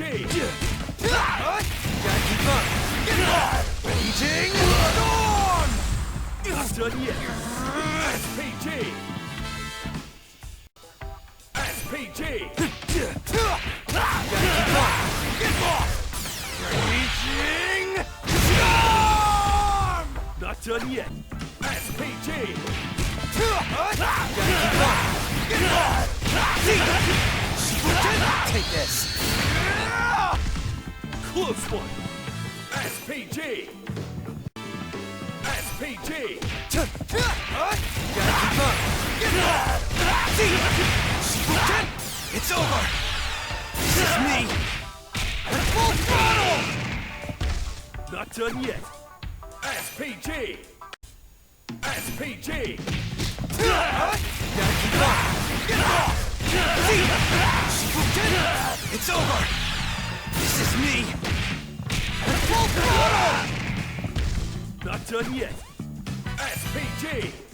Gotta keep up. Raging Storm! Not done yet. SPG. SPG. Gotta keep up. Raging Storm! Not done yet. SPG. Gotta keep up. Take this. Close one. SPG. SPG. Gotta keep up. It's over. This is me. Full throttle. Not done yet. SPG. SPG. Gotta keep up. It's over. This is me. Full throttle. Not done yet. SPG.